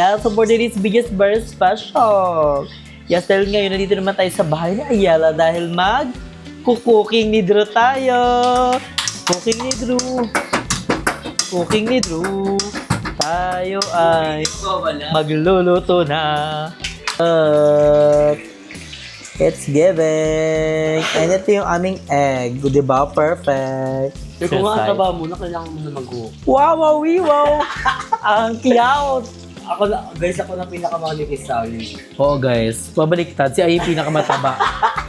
So for today's biggest very special. Yes, dahil ngayon nandito naman tayo sa bahay ni Ayala dahil mag-cooking ni Drew tayo. Cooking ni Drew. Cooking ni Drew. Tayo ay magluluto na. It's giving. And ito yung aming egg. Di ba? Perfect. Kung nga ang taba mo na, kailangan mo na mag-go. Wow, wow, wow. Ang cute. Ako na pinakamanipis sa akin. Oo guys, pabaliktad. Si Ay yung pinakamataba.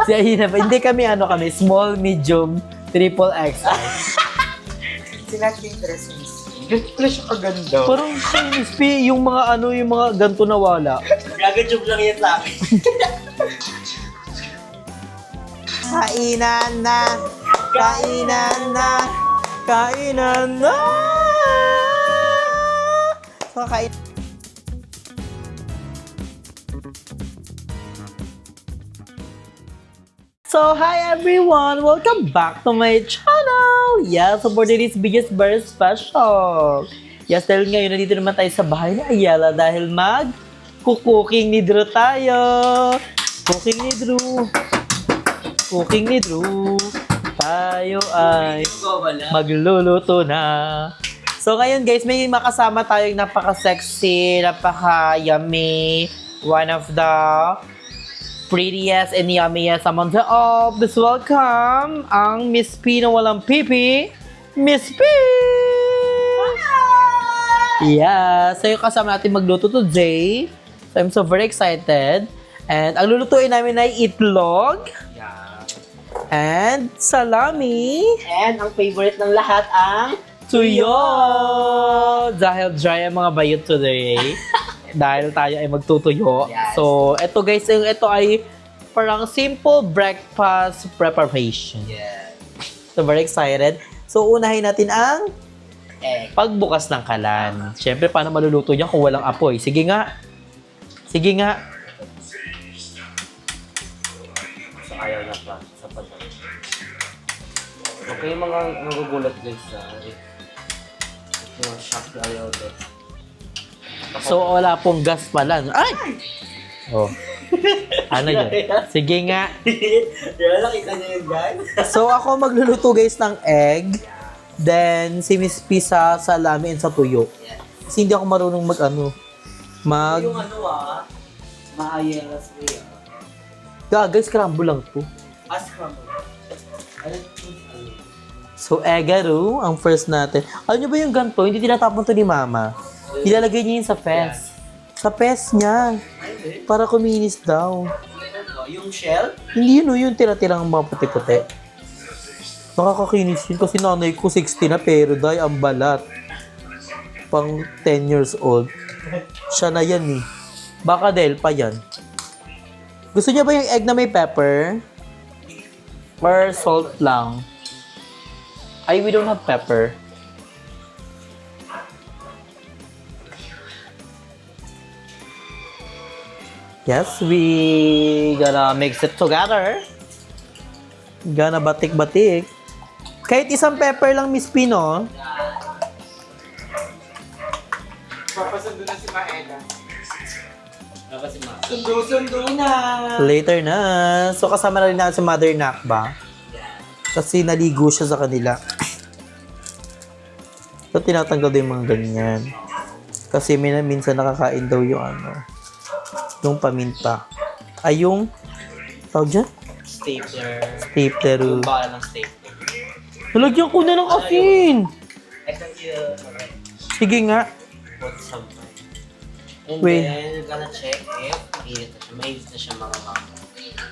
Si Ay na hindi kami kami, small, medium, triple X. Sinating dress mo. Ganito siya kaganda. Parang yung mga yung mga ganto na wala. Gaga-job lang yan sa akin. Kainan na! Kainan na! Kainan na! So, So, hi everyone! Welcome back to my channel! Yes, so for today's biggest very special. Yes, dahil ngayon nandito naman tayo sa bahay ni Ayala dahil mag-cooking ni Drew tayo. Cooking ni Drew. Cooking ni Drew. Tayo ay magluluto na. So ngayon guys, may makasama tayong napaka-sexy, napaka-yummy, one of the prettiest and yummiest among the all. Please welcome ang Miss P na walang pipi, Miss P! Yeah, so yung kasama natin magluto today. So I'm so very excited. And ang lulutuin namin ay itlog. And salami. And ang favorite ng lahat ang Tuyo! Dahil dry ang mga bayot today. Dahil tayo ay magtutuyo. Yes. So, ito guys, ito ay parang simple breakfast preparation. yeah. So, very excited. So, unahin natin ang Egg. pagbukas ng kalan. Siyempre, paano maluluto niya kung walang apoy? Sige nga. Sige nga. So ayaw na pa. Sa pagkakas. Okay, mga nagugulat guys na. Yung shock na ayaw din. So, wala pong gas pala. Ay! Oh. Ano yun? Sige nga. Yan lang, kita niyo yun guys. So, ako magluluto guys ng egg. Then, si Miss P sa salami and sa tuyo. Kasi hindi ako marunong Yung maayelas mo yan. Guys, scramble lang to. Ask ka mo. So, eggaru, ang first natin. Alam niyo ba yung ganito? Hindi tinatapon to ni Mama. Nilalagay niya yun sa fest. Sa fest niya. Para kuminis daw. Yung shell? Hindi yun, yung tira-tirang mga puti-puti. Nakakakinis yun kasi nanay ko 60 na pero dahil ang balat. Pang 10 years old. Siya na yan eh. Baka Del pa yan. Gusto niya ba yung egg na may pepper? Or salt lang? Ay, we don't have pepper. Yes, we gonna mix it together. Gonna batik-batik. Kahit isang pepper lang, Miss Pino. Papasundo na si Maeda. Sundo na! Later na. So, kasama na rin natin si Mother Nakba. Kasi naligo siya sa kanila. So, tinatanggal din yung mga ganyan. Kasi minsan nakakain daw yung yung paminta. Ay, yung tawag dyan? Stapler. Stapler. Yung bala ng stapler. Nalagyan ko na ng asin. Ito yung Sige nga. put some time. And Wait. then, you're gonna check if mainit na siya. Mainit na siya mga mama.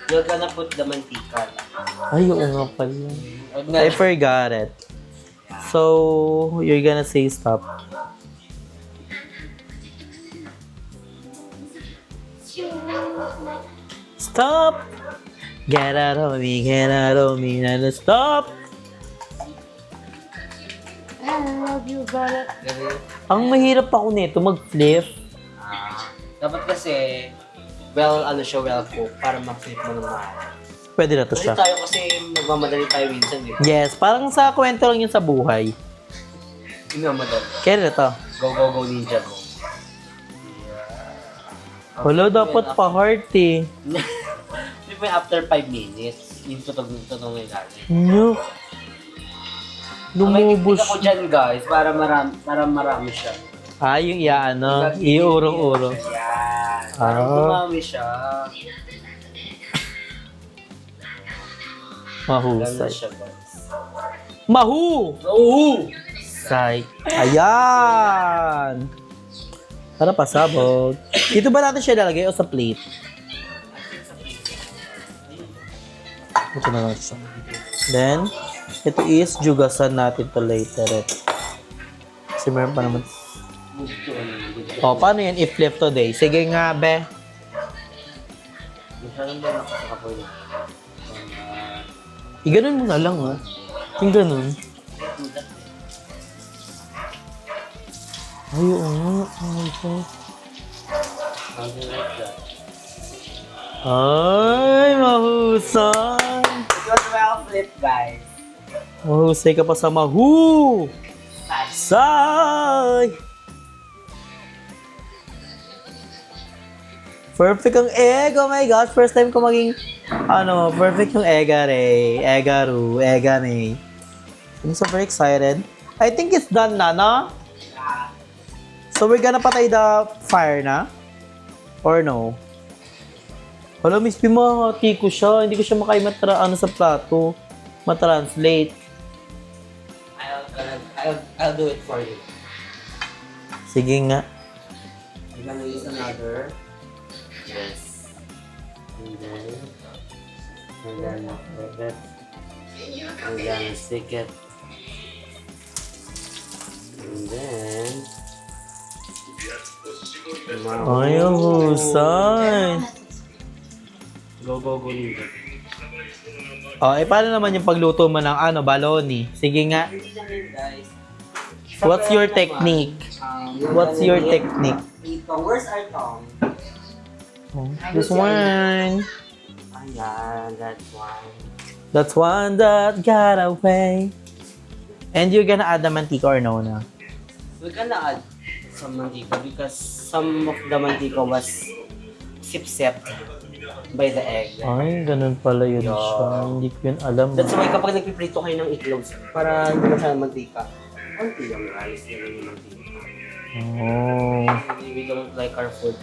You're gonna put the mantika. Ay, oo nga pala. Huwag I forgot it. So, you're gonna say stop. Stop! Get out of me, and stop! I love you, but... Ang mahirap ako nito, mag-flip. Dapat kasi, well cooked para ma-flip mo ng mahal. Pwede na to Kasi siya. tayo kasi nagmamadali tayo minsan, di ba? Yes, parang sa kwento lang yun sa buhay. Nagmamadali. Kaya na to. Go, go, go, ninja, go. Wala, dapat pa heart eh. Di ba after 5 minutes, yung tutog ng ilalim. No. May Lumubos. technique ako dyan guys, para marami siya. Ah, yung iurong-urong. Yan. Ah. Para dumami siya. Ganun Mahusay. siya guys. Mahu! Oo! Say. Ayan! Para pasabog. Dito ba natin siya lalagay o sa plate? Ito na lang siya. Then, ito is jugasan natin to later. Kasi meron pa naman. O, paano yan i-flip today? Sige nga, be. Masyadong ba nakakapoy na? Iganon mo na lang, oh. Yung ganun. Ay, oo nga. Ay, ito. Something like that. Ay, mahusay. It was well flipped guys. Mahusay ka pa sa mahu. Say! Perfect ang egg. Oh my gosh, first time ko maging, perfect yung egare. Egaru, egane. I'm super excited. I think it's done na, no? So we're gonna patay the fire na? Or no? Wala, Miss P, mahati ko siya. Hindi ko siya sa plato. Matranslate. I'll do it for you. Sige nga. I'm gonna use another. Yes. And then like that. I'm gonna stick it. And then Ay, ang husay. Go ninja. Oh, paano naman yung pagluto mo ng baloni? Sige nga. Guys. What's your technique? What's your technique? Itong, where's our tongue? Oh, this one. Ayan, that's one. That's one that got away. And you're gonna add the mantika or no na? We're gonna add some mantika because some of the mantika was sip-sip by the egg. Ay, ganun pala yun Yeah. siya. Hindi ko yun alam. That's why kapag nagpiprito kayo ng itlog, para hindi masyadong mantika, konti lang rice na yung mantika. Oh. We don't like our food.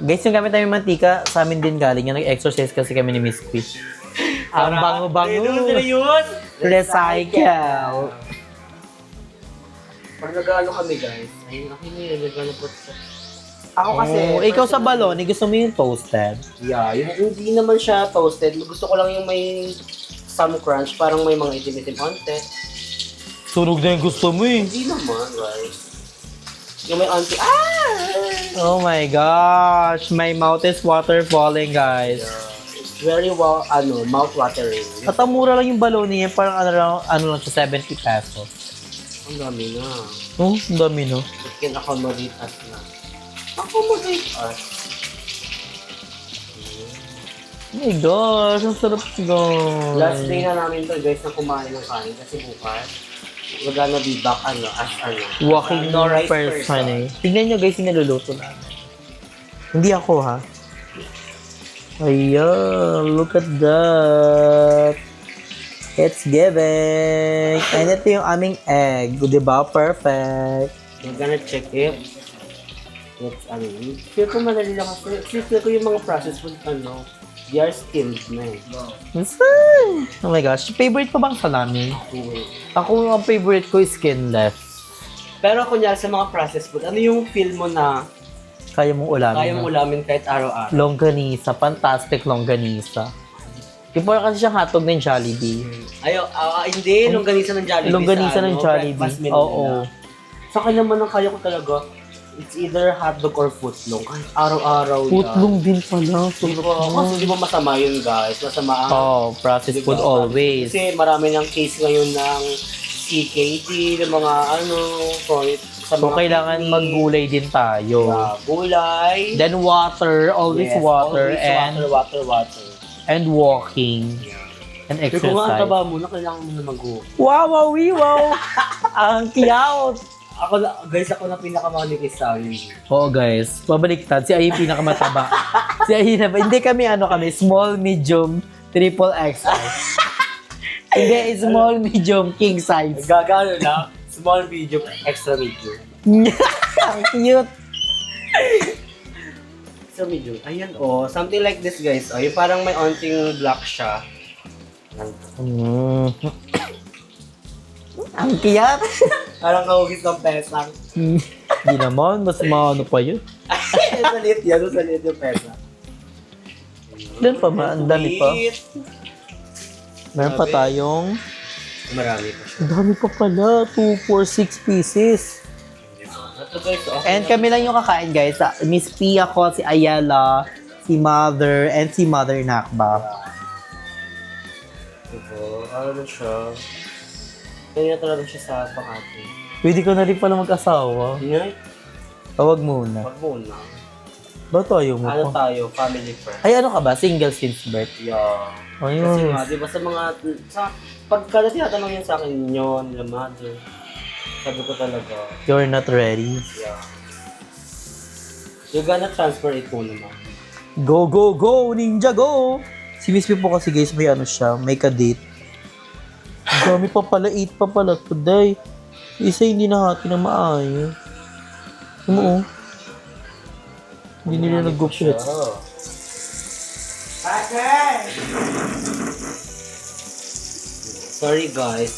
Guys, yung gamit namin mantika, sa amin din galing. Yung nag-exercise kasi kami ni Miss Quiz. Ang bango-bango. Recycle. Pag nag-ano kami guys, ayun ako yun, nag-ano po sa... Ako kasi... Oh, ikaw sa balon, gusto mo yung toasted? Yeah, yung hindi naman siya toasted. Gusto ko lang yung may some crunch, parang may mga itim-itim onte. Sunog na yung gusto mo eh. Hindi naman, guys. Yung may onte, Oh my gosh, my mouth is water falling, guys. It's very mouth-watering. At ang mura lang yung balon niya, parang ano lang siya, 70 pesos. Ang dami na. Oh, ang dami no. It can accommodate us na. Accommodate us. Oh my gosh, ang sarap guys. Last day na namin to guys na kumain ng kanin kasi bukas we're gonna be back Walking no rice person eh. Tignan nyo guys yung naluluto namin. Hindi ako ha. Ayan, look at that. It's giving. And ito yung aming egg. Diba? Perfect. We're gonna check if it's feel ko madali lang kasi feel ko yung mga process food they are skilled na eh. Oh my gosh, favorite ko bang salami? Ako, ang favorite ko is skinless. Pero kunyari sa mga processed food, ano yung feel mo na Kaya mong ulamin. kaya mong ulamin kahit araw-araw? Longganisa, fantastic longganisa. Yung parang kasi siyang hotdog ng Jollibee. Hindi, longganisa ng Jollibee. Longganisa ng Jollibee. Breakfast menu Oo. nila. Sa akin naman ang kaya ko talaga, it's either hotdog or footlong. Kahit araw-araw yan. Footlong din pala. Kasi di ba masama yun guys? Masama ang... Oh, processed food always. Kasi marami ng case ngayon ng CKD, ng mga sa So, mga kailangan kidney, maggulay din tayo. gulay. Then water, always Yes, water, always and water. and walking. And Kung nga ang exercise. taba mo na, kailangan mo na mag-go. Wow, wow, wow! Ang cute! Ako na pinakamanipis sa amin. Oo guys, pabaliktad. Si Ay yung pinakamataba. Si Ay na ba? Hindi kami small, medium, triple XL. Hindi, small, medium, king size. Gagano na, small, medium, extra medium. Ang cute. Extra medium. Ayan, something like this, guys. Yung parang may onting black siya. Ang cute. Parang kahugis ng pesang. Hindi naman, mas maano pa yun. Salit yung pesa. Doon pa ba? Ang dami pa. Meron pa tayong... Marami pa siya. Ang dami pa pala. 2, 4, 6 pieces. Ito guys, And kami lang yung kakain guys. Miss Pia ko, si Ayala, si Mother, and si Mother Nakba. Ito, ano siya? Kanya talaga siya sa pangati. Pwede ko na rin pala mag-asawa. Yan, Tawag muna. wag muna. Ba't ayaw mo Ano pa? tayo, family friend. Ay, ano ka ba? Single since birth? Yeah. Kasi Ayun. nga, di ba pagka tinatanong yan sa akin yun, nila mother, sabi ko talaga, You're not ready. yeah. You're gonna transfer it muna naman. Go, go, go! Ninja, go! Si Miss P po kasi guys, may siya, may kadate. Ang dami pa pala, 8 pa pala today. Isa hindi nahati na maayos. Ano mo? Hindi nila nag-gupit. Sorry guys,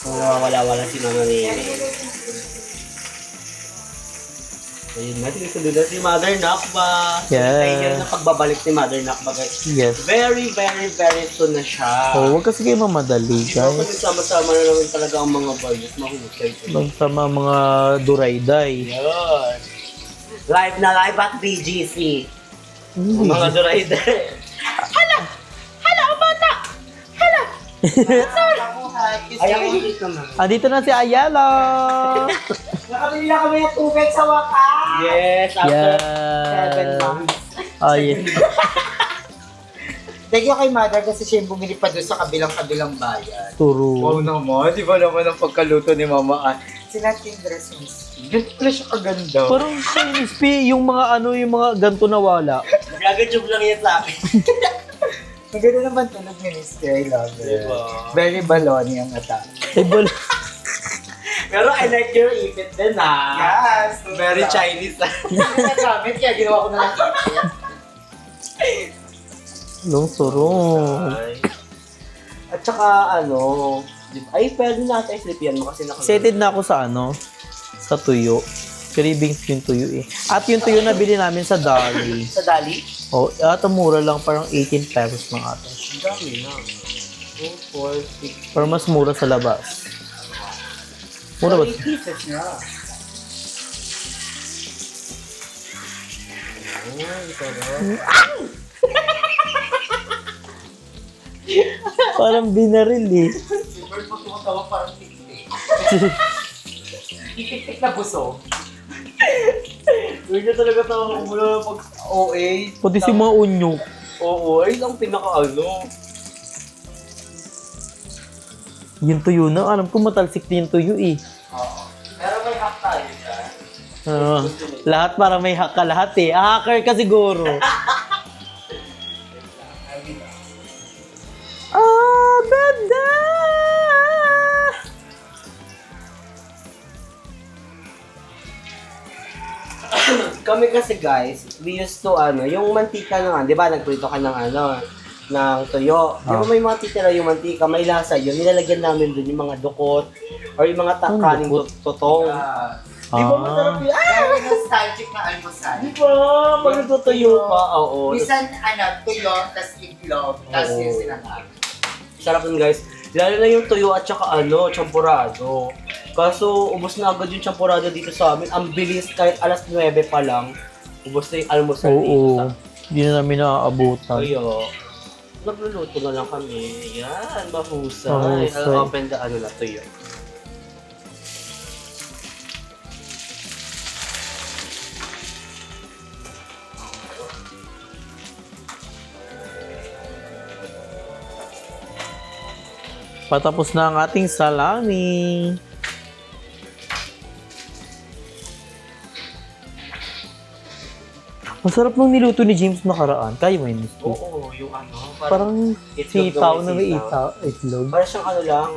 kung nawawala-wala si Mama Nene. Ayun natin, isundo na si Mother Nakba. Yeah. Tayo na pagbabalik ni Mother Nakba guys. Yes. Very, very, very soon na siya. Oh, huwag kasi kayo mamadali, Kapag guys. sama-sama na naman talaga ang mga bayos, mahusay. Magsama mga durayday. Yun. Live na live at BGC. Mga rider. Ay, ang ulit naman. Andito na si Ayala! Nakabili na kami ng tubig sa wakas! Yes, after 7 months. Oh, yeah. Thank you kay Mother kasi siya yung bumili pa doon sa kabilang-kabilang bayan. Turo. naman, di ba naman ang pagkaluto ni Mama Ann? Sinating dress Miss P. Ganito pala siya kaganda. Parang si Miss P, yung mga yung mga ganto na wala. Gaga-job lang yan sa akin. Maganda naman tulog ni Miss P. I love it. Diba? Very baloni ang ata. Ay, Pero I like your ipit din ha. Yes! Very Chinese ha. Nagamit kaya ginawa ko na lang. Long surong. At saka ay pwede natin i-slip yan mo kasi Excited na ako sa tuyo. Cravings yung tuyo eh. At yung tuyo na bili namin sa Dali. Sa Dali? Oh, ata mura lang, parang 18 pesos lang ata. Ang dami na. 2, 4, 6. Pero mas mura sa labas. Mura ba? 8 pieces na. Ay, sarap. Parang binaril eh. Super po tumatawa parang tiktik. Tiktik na buso. Hindi talaga tawa ko mula pag OA. Pati si mga unyok. Oo, ay lang pinaka Yung tuyo na, alam ko matalsik din yung tuyo eh. Oo. Pero may hack tayo dyan. Lahat para may hack ka lahat eh. Hacker ka siguro. Banda! Kami kasi guys, we used to yung mantika na di ba nagprito ka ng ng tuyo. Di ba may mga titira yung mantika, may lasa yun, nilalagyan namin dun yung mga dukot or yung mga kaning tutong. Di ba masarap yun? Very nostalgic na almusal. Di ba? Pag nagtutuyo ka, oo. Minsan, tuyo, tas itlog, tas Oo. yung sinangag. Sarap yun guys. Lalo na yung tuyo at saka champurado. Kaso, ubos na agad yung champurado dito sa amin. Ang bilis, kahit alas 9 pa lang, ubos na yung almusal dito Oo. sa Hindi na namin naaabutan. tuyo. Nagluluto na lang kami. Yan, mahusay. Mahusay. I'll open the tuyo. Patapos na ang ating salami. Masarap nung niluto ni James nakaraan. Kaya mo yun, Misty? Oo, yung ano. Parang itlog sitaw may na may sitaw. itlog. Para siyang ano lang.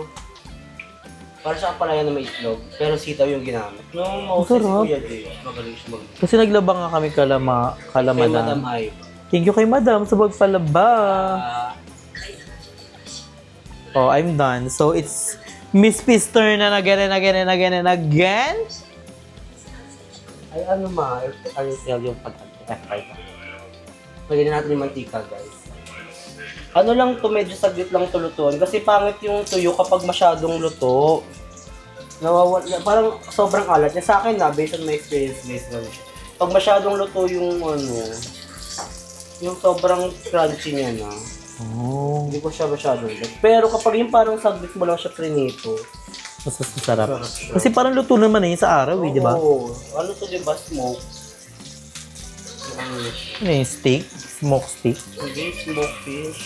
Para siyang palaya na may itlog. Pero sitaw yung ginamit. Nung mausa si Sarap. Kuya Jay, magaling siya magluto. Kasi naglaba nga kami Kay Madam kalamanan. Ay. Thank you kay Madam sa pagpalaba. Oh, I'm done. So, it's Miss P's turn na again and again and again and again. Ay ano ano yung pag-F5. Lagyan na natin yung mantika, guys. Ano lang to, medyo saglit lang tulutuan. Kasi pangit yung tuyo kapag masyadong luto. Parang sobrang alat niya. Sa akin na, based on my experience, based on pag masyadong luto yung ano, yung sobrang crunchy niya na. Oh, Hindi ko siya masyadong like. Pero kapag yung parang saglit mo lang siya prinito. mas masarap. Kasi parang luto naman na yun sa araw, eh, di ba? Oo. Ano to, di ba? Smoke. Ano yung steak? Smoke steak? Hindi, smoke fish.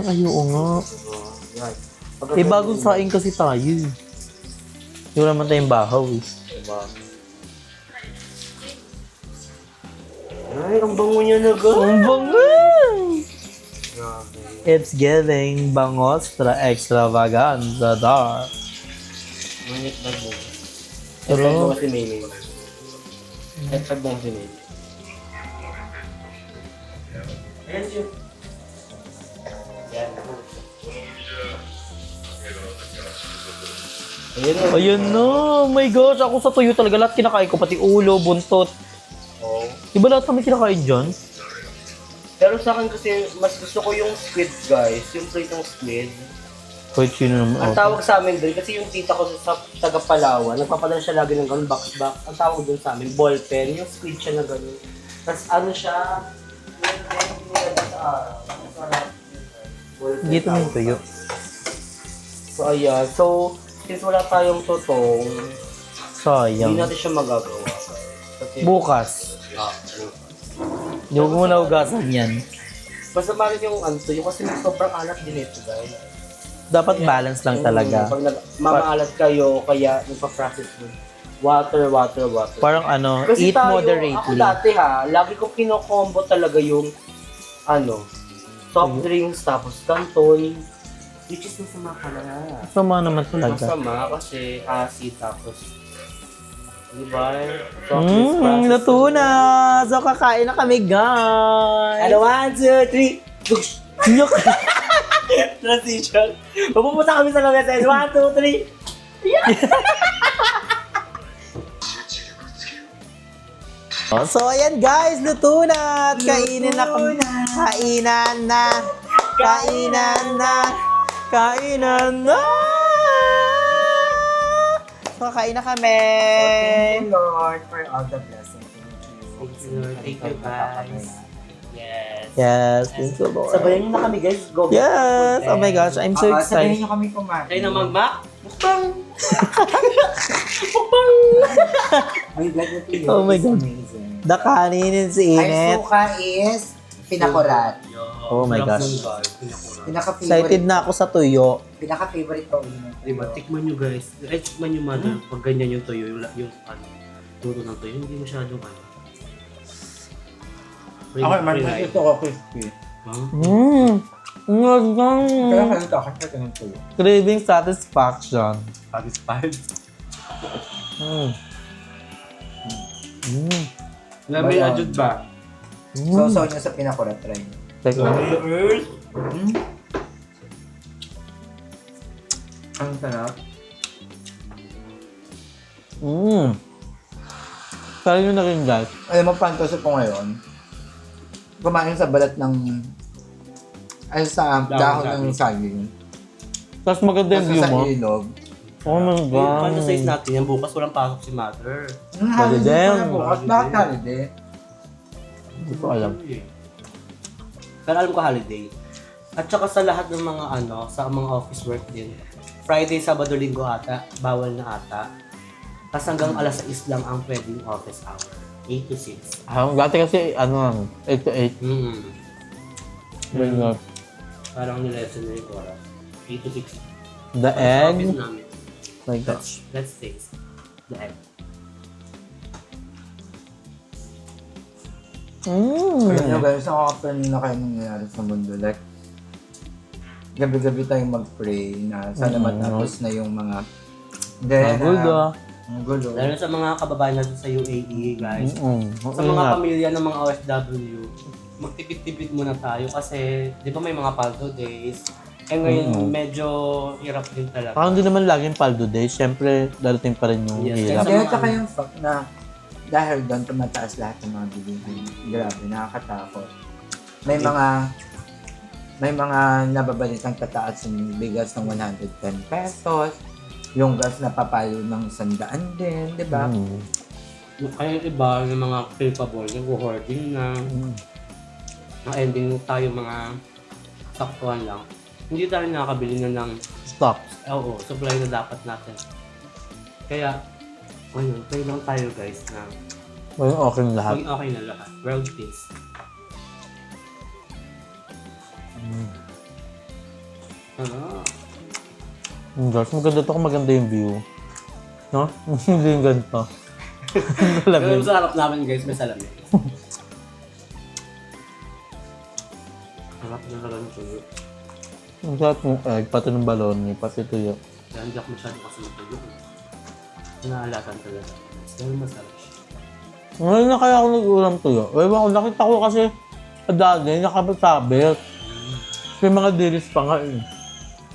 Ay, oo nga. Yan. Eh, bagong saing kasi tayo. Eh. Hindi wala naman tayong bahaw, eh. Diba? Ay, ang bango niya na, guys. Ang bango! Grabe. It's giving bangostra extravaganza dar. Manit na mo. Pero- F5 mo kasi Maymay. F5 mo kasi Maymay. Ayan siya. Yan. Ayan na. Ayun na! Oh my gosh! Ako sa tuyo talaga. Lahat kinakain ko. Pati ulo, buntot. Oh. Diba lahat kami kinakain dyan? Pero sa akin kasi, mas gusto ko yung squid, guys. Yung pritong squid. Kahit sino naman. Ang tawag sa amin doon, kasi yung tita ko sa taga Palawan, nagpapadala siya lagi ng ganun, box. Ang tawag doon sa amin, ballpen. Yung squid siya na ganun. Tapos ano siya, yung nilagay sa araw. Masarap. Ballpen Dito mo yung tawag tuyo. sa- So ayan, so since wala tayong totong, hindi Sayang. natin siya magagawa. Kasi, Bukas. Hindi ko muna ugasan yan. basta malit yung tuyo kasi sobrang alat din ito, guys. Dapat balance lang talaga. Pag mamaalat kayo, kaya nagpa-process mo. Water. Parang ano, Kasi eat tayo, ako moderately. dati lagi ko kinokombo talaga yung, soft drinks, tapos canton, which is masama pala. Sama naman talaga. Masama kasi acid, tapos, diba? Soft drinks, Luto na! So, kakain na kami, guys! Ano, 1, 2, 3, Dugs! Nyok! Transition. Pupunta kami sa Lovetes. 1, 2, 3. So, ayan guys, luto na! At kainin na kami. Kainan na! Kainan na! Kainan na! So, kain na kami! Thank you, Lord, for all the blessings. Thank you, Lord. Thank you, guys. Yes. Yes, thank you, Lord. Sabayan niyo na kami, guys. Go. Yes! Oh my gosh, I'm so Sabihin excited. niyo kami kumain. Kayo na magmak. Mukbang. My God, what you Oh my is God. amazing. The kanin is Ang init. suka is pinakurat. Oh my gosh. Pinaka-favorite. Excited na ako sa tuyo. Pinaka-favorite ko yun. Diba, tikman nyo, guys. Ay, tikman nyo, mother. Pag ganyan yung tuyo, yung tuto ng tuyo, hindi masyadong Ako naman, ito ko crispy. Mmm! Kaya Ang kalito ako sa ganun tuyo. craving satisfaction. Satisfied. Mm. Mm. May adjud ba? So, nyo sa pinakurat, try nyo. Teka. Ang sarap. Mmm. Kaya nyo na rin guys. Alam mo, pantoso ko ngayon, kumain sa balat ng sa dahon ng saging. Tapos maganda yung Tapos view sa mo. ilog. Oh my Paano God. size natin yan? Bukas walang pasok si mother. Pwede din. Bakit holiday? Hindi ko alam. Pero alam ko holiday. At saka sa lahat ng mga sa mga office work din. Friday, Sabado, Linggo ata, bawal na ata. Tapos hanggang alas 6 lang ang pwedeng office hour. 8 to 6. Dati kasi, 8 to 8. Very good. Parang nilesson na yung oras. 8 to 6. The Sa egg, office namin. like that. Let's taste the egg. Alam nyo guys, nakakapan na kayo nangyayari sa mundo. Like, gabi-gabi tayong mag-pray na sana matapos na yung mga ang gulo. Lalo sa mga kababayan natin sa UAE, guys. Sa mga pamilya ng mga OFW, magtipid-tipid muna tayo kasi, di ba may mga paldo days? Eh ngayon, medyo hirap din talaga. Parang hindi naman laging paldo day. Siyempre, darating pa rin yung Yes, hirap. Kaya tsaka yung fact na dahil doon tumataas lahat ng mga bilihin. Grabe, nakakatakot. May mga nababalitang tataas yung bigas ng 110 pesos. Yung gas na papalo ng 100 din, di ba? Kaya yung iba, yung mga capable, yung hoarding na, ending tayo mga saktuhan lang. Hindi tayo nakakabili na ng Stocks. supply na dapat natin. Kaya, ayun, pray lang tayo guys na Maging okay na lahat. maging okay na lahat. World peace. Guys, maganda to kung maganda yung view. No? Hindi yung ganito. Alam Pero yun. sa harap namin guys, may salamin. Harap na talaga ng tuyo. Ang sarap ng egg, pati ng balon, pati tuyo. Kaya hindi ako masyado kasi matuyo. Naalatan talaga. Dahil masarap siya. Ngayon na kaya ako nag-ulam tuyo. Ewan ko, nakita ko kasi dati, nakabasabit. May mga dilis pa nga eh.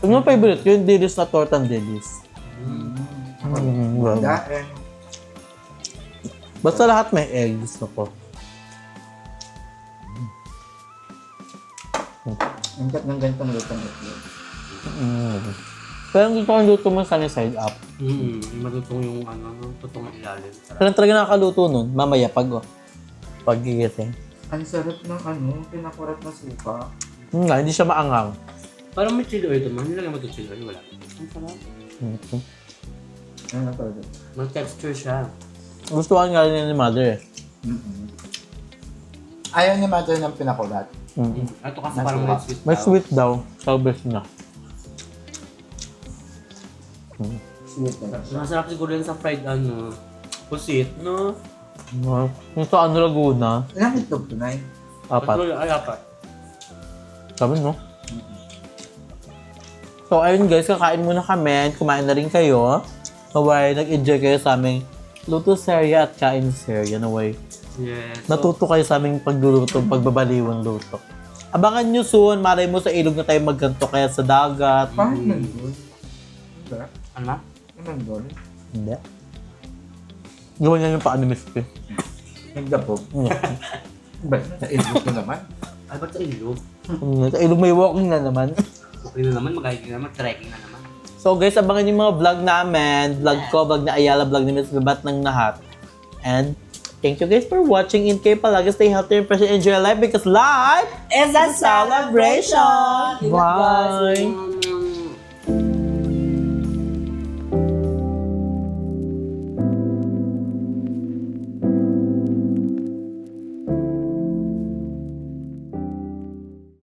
Yung favorite ko, yung dilis na tortang dilis. Wow. Dahil, Basta lahat may egg, gusto ko. ang kat ng ganitong lutong itlog. Pero ang gusto ko yung luto mo sunny side up. Matutong yung tutong ang ilalim. Sarap. Kailan talaga nakakaluto nun? Mamaya pag gigising. Ang sarap ng pinakurat na suka. Hindi siya maanghang. Parang may chili oil naman. Nilagay mo ito chili oil. Wala. Ang sarap. Ano to? May texture siya. Gustuhan nga rin ni mother eh. Ayaw ni mother ng pinakurat. Ito kasi parang may sweet. May sweet daw. Saubes na. Sweet na lang. Masarap siguro yun sa fried pusit, no? Yung sa Laguna, Ilang itlog to, Nay? 4. Ay, apat. Sabi no? So ayun guys, kakain muna kami. Kumain na rin kayo. Naway, nag-enjoy kayo sa aming luto serya at kain serya. Naway, Yes. natuto kayo sa aming pagluluto, pagbabaliwan luto. Abangan nyo soon, maray mo sa ilog na tayo magganto kaya sa dagat. Parang nandun. Diba? Ano? Nandun. Hindi. Gawin niya yung pa-animist ko. Nagdapog. Ba, sa ilog ko naman. Ay, ba't sa ilog? Sa ilog may walking na naman. Okay na naman, mag-hiking na naman, trekking na naman. So guys, abangan yung mga vlog namin. Vlog ko, vlog na Ayala, vlog ni Miss Gabat ng lahat. And thank you guys for watching. In kayo palagi, stay healthy and fresh and enjoy life because life It's a celebration! Bye!